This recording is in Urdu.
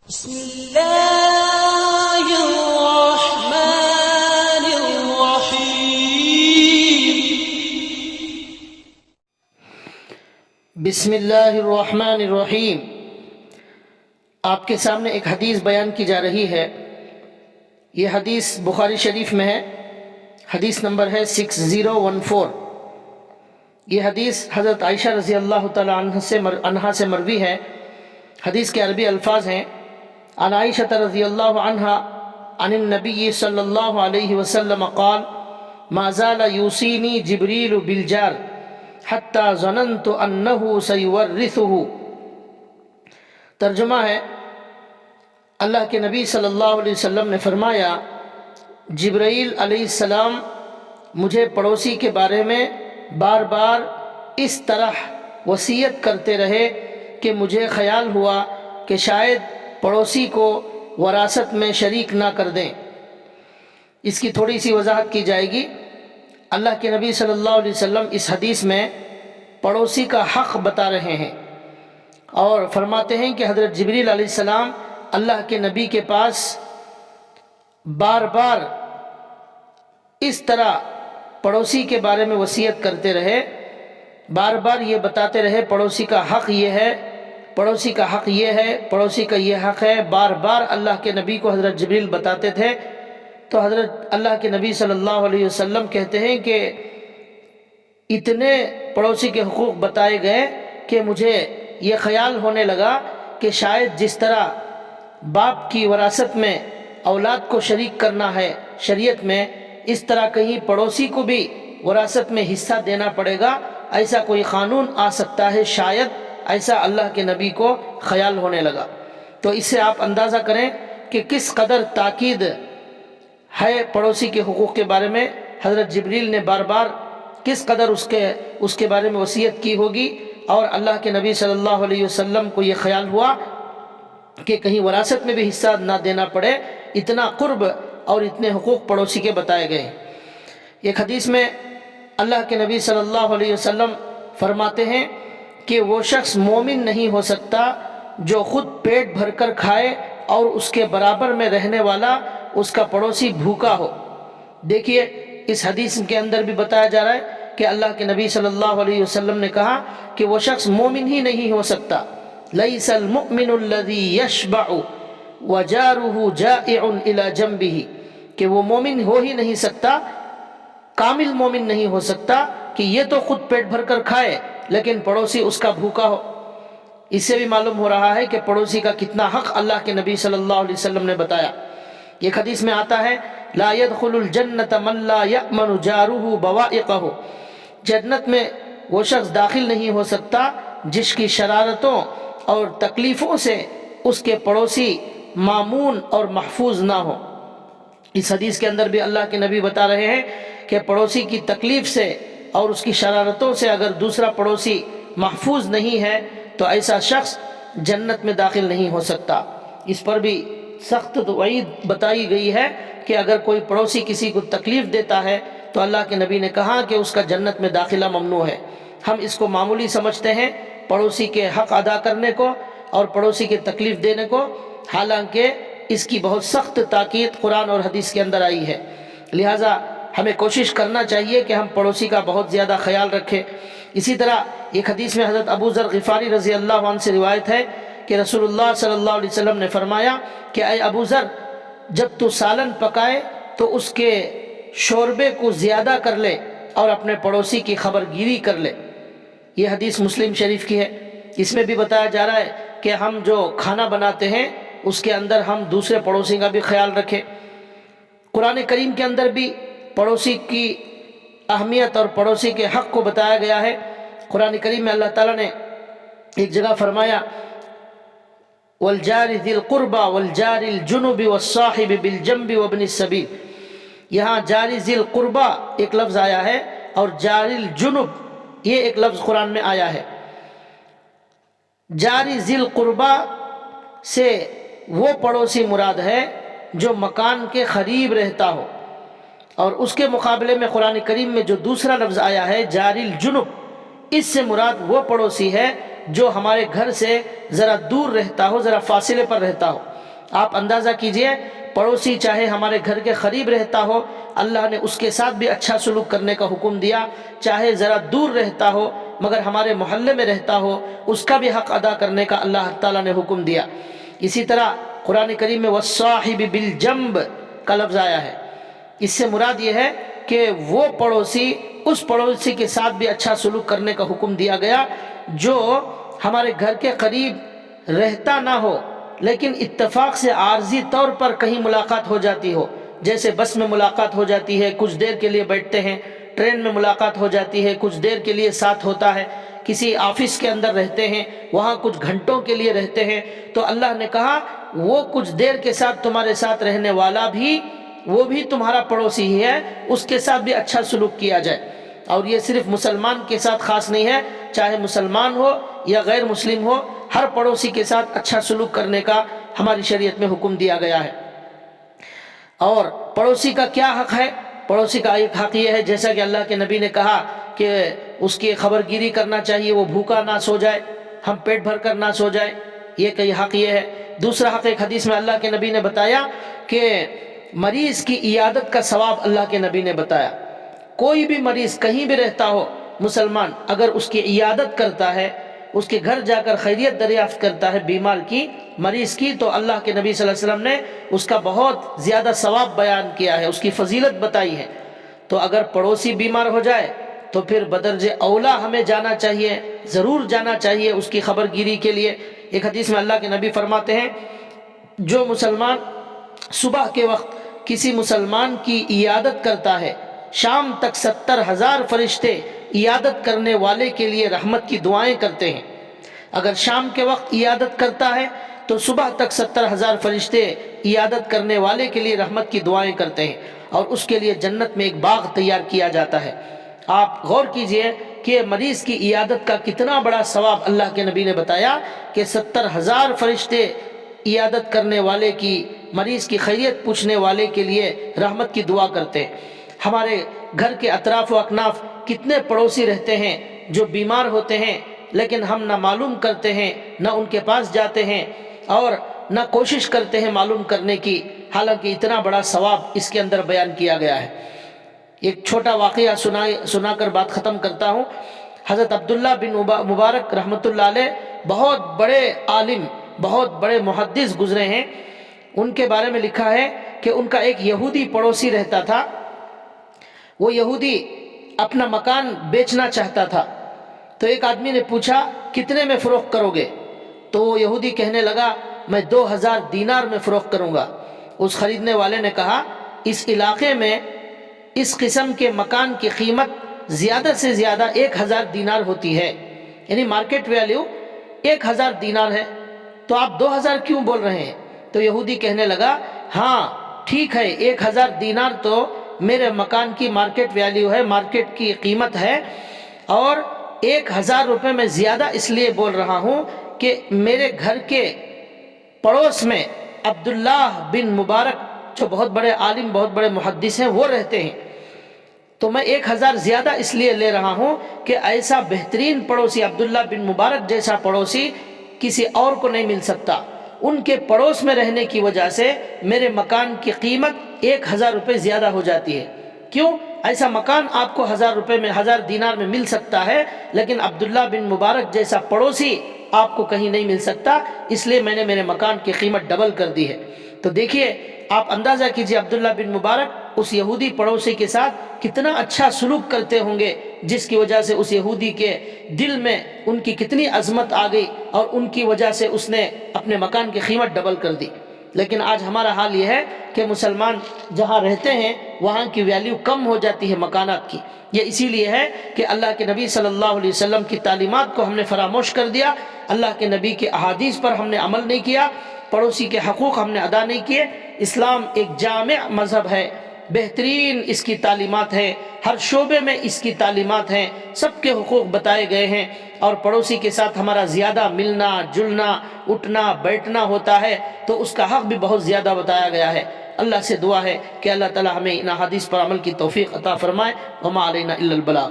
بسم الله الرحمن الرحيم بسم اللہ الرحمن الرحیم۔ آپ کے سامنے ایک حدیث بیان کی جا رہی ہے۔ یہ حدیث بخاری شریف میں ہے، حدیث نمبر ہے 6014۔ یہ حدیث حضرت عائشہ رضی اللہ تعالی عنہا سے مروی ہے۔ حدیث کے عربی الفاظ ہیں: عن عائشہ رضی اللہ عنہا عن النبی صلی اللہ علیہ وسلم قال ما زال یوصینی جبریل بالجار حتی ظننت انہ سیورثہ۔ ترجمہ ہے: اللہ کے نبی صلی اللہ علیہ وسلم نے فرمایا، جبرائیل علیہ السلام مجھے پڑوسی کے بارے میں بار بار اس طرح وصیت کرتے رہے کہ مجھے خیال ہوا کہ شاید پڑوسی کو وراثت میں شریک نہ کر دیں۔ اس کی تھوڑی سی وضاحت کی جائے گی۔ اللہ کے نبی صلی اللہ علیہ وسلم اس حدیث میں پڑوسی کا حق بتا رہے ہیں اور فرماتے ہیں کہ حضرت جبریل علیہ السلام اللہ کے نبی کے پاس بار بار اس طرح پڑوسی کے بارے میں وصیت کرتے رہے، بار بار یہ بتاتے رہے پڑوسی کا حق یہ ہے، پڑوسی کا حق یہ ہے، پڑوسی کا یہ حق ہے، بار بار اللہ کے نبی کو حضرت جبریل بتاتے تھے۔ تو حضرت اللہ کے نبی صلی اللہ علیہ وسلم کہتے ہیں کہ اتنے پڑوسی کے حقوق بتائے گئے کہ مجھے یہ خیال ہونے لگا کہ شاید جس طرح باپ کی وراثت میں اولاد کو شریک کرنا ہے شریعت میں، اس طرح کہیں پڑوسی کو بھی وراثت میں حصہ دینا پڑے گا، ایسا کوئی قانون آ سکتا ہے، شاید ایسا اللہ کے نبی کو خیال ہونے لگا۔ تو اس سے آپ اندازہ کریں کہ کس قدر تاکید ہے پڑوسی کے حقوق کے بارے میں۔ حضرت جبریل نے بار بار کس قدر اس کے بارے میں وصیت کی ہوگی، اور اللہ کے نبی صلی اللہ علیہ وسلم کو یہ خیال ہوا کہ کہیں وراثت میں بھی حصہ نہ دینا پڑے، اتنا قرب اور اتنے حقوق پڑوسی کے بتائے گئے۔ ایک حدیث میں اللہ کے نبی صلی اللہ علیہ وسلم فرماتے ہیں کہ وہ شخص مومن نہیں ہو سکتا جو خود پیٹ بھر کر کھائے اور اس کے برابر میں رہنے والا اس کا پڑوسی بھوکا ہو۔ دیکھیے اس حدیث کے اندر بھی بتایا جا رہا ہے کہ اللہ کے نبی صلی اللہ علیہ وسلم نے کہا کہ وہ شخص مومن ہی نہیں ہو سکتا۔ لیس المؤمن الذی یشبع وجارہ جائع الی جنبہ، کہ وہ مومن ہو ہی نہیں سکتا، کامل مومن نہیں ہو سکتا کہ یہ تو خود پیٹ بھر کر کھائے لیکن پڑوسی اس کا بھوکا ہو۔ اس سے بھی معلوم ہو رہا ہے کہ پڑوسی کا کتنا حق اللہ کے نبی صلی اللہ علیہ وسلم نے بتایا۔ یہ حدیث میں آتا ہے لا يدخل الجنت من لا یأمن جارہ بوائقہ، جنت میں وہ شخص داخل نہیں ہو سکتا جس کی شرارتوں اور تکلیفوں سے اس کے پڑوسی مامون اور محفوظ نہ ہو۔ اس حدیث کے اندر بھی اللہ کے نبی بتا رہے ہیں کہ پڑوسی کی تکلیف سے اور اس کی شرارتوں سے اگر دوسرا پڑوسی محفوظ نہیں ہے تو ایسا شخص جنت میں داخل نہیں ہو سکتا۔ اس پر بھی سخت وعید بتائی گئی ہے کہ اگر کوئی پڑوسی کسی کو تکلیف دیتا ہے تو اللہ کے نبی نے کہا کہ اس کا جنت میں داخلہ ممنوع ہے۔ ہم اس کو معمولی سمجھتے ہیں پڑوسی کے حق ادا کرنے کو اور پڑوسی کی تکلیف دینے کو، حالانکہ اس کی بہت سخت تاکید قرآن اور حدیث کے اندر آئی ہے۔ لہٰذا ہمیں کوشش کرنا چاہیے کہ ہم پڑوسی کا بہت زیادہ خیال رکھیں۔ اسی طرح ایک حدیث میں حضرت ابو ذر غفاری رضی اللہ عنہ سے روایت ہے کہ رسول اللہ صلی اللہ علیہ وسلم نے فرمایا کہ اے ابو ذر، جب تو سالن پکائے تو اس کے شوربے کو زیادہ کر لے اور اپنے پڑوسی کی خبر گیری کر لے۔ یہ حدیث مسلم شریف کی ہے۔ اس میں بھی بتایا جا رہا ہے کہ ہم جو کھانا بناتے ہیں اس کے اندر ہم دوسرے پڑوسی کا بھی خیال رکھیں۔ قرآن کریم کے اندر بھی پڑوسی کی اہمیت اور پڑوسی کے حق کو بتایا گیا ہے۔ قرآن کریم میں اللہ تعالیٰ نے ایک جگہ فرمایا والجار ذی القربى والجار الجنب والصاحب بالجنب وابن السبیل، یہاں جاری ذی القربى ایک لفظ آیا ہے اور جار الجنب یہ ایک لفظ قرآن میں آیا ہے۔ جاری ذی القربى سے وہ پڑوسی مراد ہے جو مکان کے قریب رہتا ہو، اور اس کے مقابلے میں قرآن کریم میں جو دوسرا لفظ آیا ہے جاری الجنب، اس سے مراد وہ پڑوسی ہے جو ہمارے گھر سے ذرا دور رہتا ہو، ذرا فاصلے پر رہتا ہو۔ آپ اندازہ کیجئے پڑوسی چاہے ہمارے گھر کے قریب رہتا ہو اللہ نے اس کے ساتھ بھی اچھا سلوک کرنے کا حکم دیا، چاہے ذرا دور رہتا ہو مگر ہمارے محلے میں رہتا ہو اس کا بھی حق ادا کرنے کا اللہ تعالیٰ نے حکم دیا۔ اسی طرح قرآن کریم میں والصاحب بالجنب کا لفظ آیا ہے، اس سے مراد یہ ہے کہ وہ پڑوسی، اس پڑوسی کے ساتھ بھی اچھا سلوک کرنے کا حکم دیا گیا جو ہمارے گھر کے قریب رہتا نہ ہو لیکن اتفاق سے عارضی طور پر کہیں ملاقات ہو جاتی ہو، جیسے بس میں ملاقات ہو جاتی ہے، کچھ دیر کے لیے بیٹھتے ہیں، ٹرین میں ملاقات ہو جاتی ہے، کچھ دیر کے لیے ساتھ ہوتا ہے، کسی آفس کے اندر رہتے ہیں وہاں کچھ گھنٹوں کے لیے رہتے ہیں، تو اللہ نے کہا وہ کچھ دیر کے ساتھ تمہارے ساتھ رہنے والا بھی وہ بھی تمہارا پڑوسی ہی ہے، اس کے ساتھ بھی اچھا سلوک کیا جائے۔ اور یہ صرف مسلمان کے ساتھ خاص نہیں ہے، چاہے مسلمان ہو یا غیر مسلم ہو، ہر پڑوسی کے ساتھ اچھا سلوک کرنے کا ہماری شریعت میں حکم دیا گیا ہے۔ اور پڑوسی کا کیا حق ہے؟ پڑوسی کا ایک حق یہ ہے جیسا کہ اللہ کے نبی نے کہا کہ اس کی خبرگیری کرنا چاہیے، وہ بھوکا نہ سو جائے، ہم پیٹ بھر کر نہ سو جائے، یہ کہ حق یہ ہے۔ دوسرا حق ایک حدیث میں اللہ کے نبی نے بتایا کہ مریض کی عیادت کا ثواب اللہ کے نبی نے بتایا، کوئی بھی مریض کہیں بھی رہتا ہو مسلمان اگر اس کی عیادت کرتا ہے، اس کے گھر جا کر خیریت دریافت کرتا ہے بیمار کی، مریض کی، تو اللہ کے نبی صلی اللہ علیہ وسلم نے اس کا بہت زیادہ ثواب بیان کیا ہے، اس کی فضیلت بتائی ہے۔ تو اگر پڑوسی بیمار ہو جائے تو پھر بدرجہ اولا ہمیں جانا چاہیے، ضرور جانا چاہیے اس کی خبر گیری کے لیے۔ ایک حدیث میں اللہ کے نبی فرماتے ہیں جو مسلمان صبح کے وقت کسی مسلمان کی عیادت کرتا ہے شام تک 70,000 فرشتے عیادت کرنے والے کے لیے رحمت کی دعائیں کرتے ہیں۔ اگر شام کے وقت عیادت کرتا ہے تو صبح تک 70,000 فرشتے عیادت کرنے والے کے لیے رحمت کی دعائیں کرتے ہیں اور اس کے لیے جنت میں ایک باغ تیار کیا جاتا ہے۔ آپ غور کیجئے کہ مریض کی عیادت کا کتنا بڑا ثواب اللہ کے نبی نے بتایا کہ 70,000 فرشتے عیادت کرنے والے کی، مریض کی خیریت پوچھنے والے کے لیے رحمت کی دعا کرتے ہیں۔ ہمارے گھر کے اطراف و اکناف کتنے پڑوسی رہتے ہیں جو بیمار ہوتے ہیں لیکن ہم نہ معلوم کرتے ہیں، نہ ان کے پاس جاتے ہیں اور نہ کوشش کرتے ہیں معلوم کرنے کی، حالانکہ اتنا بڑا ثواب اس کے اندر بیان کیا گیا ہے۔ ایک چھوٹا واقعہ سنا کر بات ختم کرتا ہوں۔ حضرت عبداللہ بن مبارک رحمۃ اللہ علیہ بہت بڑے عالم، بہت بڑے محدث گزرے ہیں۔ ان کے بارے میں لکھا ہے کہ ان کا ایک یہودی پڑوسی رہتا تھا، وہ یہودی اپنا مکان بیچنا چاہتا تھا، تو ایک آدمی نے پوچھا کتنے میں فروخت کرو گے؟ تو وہ یہودی کہنے لگا میں 2,000 دینار میں فروخت کروں گا۔ اس خریدنے والے نے کہا اس علاقے میں اس قسم کے مکان کی قیمت زیادہ سے زیادہ 1,000 دینار ہوتی ہے، یعنی مارکیٹ ویلیو 1,000 دینار ہے، تو آپ 2,000 کیوں بول رہے ہیں؟ تو یہودی کہنے لگا ہاں ٹھیک ہے، 1,000 دینار تو میرے مکان کی مارکیٹ ویلیو ہے، مارکیٹ کی قیمت ہے، اور 1,000 روپے میں زیادہ اس لیے بول رہا ہوں کہ میرے گھر کے پڑوس میں عبداللہ بن مبارک جو بہت بڑے عالم، بہت بڑے محدث ہیں، وہ رہتے ہیں، تو میں 1,000 زیادہ اس لیے لے رہا ہوں کہ ایسا بہترین پڑوسی، عبداللہ بن مبارک جیسا پڑوسی کسی اور کو نہیں مل سکتا۔ ان کے پڑوس میں رہنے کی وجہ سے میرے مکان کی قیمت 1,000 روپے زیادہ ہو جاتی ہے۔ کیوں؟ ایسا مکان آپ کو 1,000 روپے میں، 1,000 دینار میں مل سکتا ہے، لیکن عبداللہ بن مبارک جیسا پڑوسی آپ کو کہیں نہیں مل سکتا، اس لیے میں نے میرے مکان کی قیمت ڈبل کر دی ہے۔ تو دیکھیے، آپ اندازہ کیجئے عبداللہ بن مبارک اس یہودی پڑوسی کے ساتھ کتنا اچھا سلوک کرتے ہوں گے، جس کی وجہ سے اس یہودی کے دل میں ان کی کتنی عظمت آ گئی اور ان کی وجہ سے اس نے اپنے مکان کی قیمت ڈبل کر دی۔ لیکن آج ہمارا حال یہ ہے کہ مسلمان جہاں رہتے ہیں وہاں کی ویلیو کم ہو جاتی ہے مکانات کی۔ یہ اسی لیے ہے کہ اللہ کے نبی صلی اللہ علیہ وسلم کی تعلیمات کو ہم نے فراموش کر دیا، اللہ کے نبی کے احادیث پر ہم نے عمل نہیں کیا، پڑوسی کے حقوق ہم نے ادا نہیں کیے۔ اسلام ایک جامع مذہب ہے، بہترین اس کی تعلیمات ہیں، ہر شعبے میں اس کی تعلیمات ہیں، سب کے حقوق بتائے گئے ہیں، اور پڑوسی کے ساتھ ہمارا زیادہ ملنا جلنا اٹھنا بیٹھنا ہوتا ہے تو اس کا حق بھی بہت زیادہ بتایا گیا ہے۔ اللہ سے دعا ہے کہ اللہ تعالی ہمیں ان احادیث پر عمل کی توفیق عطا فرمائے۔ وما علینا الا البلاغ۔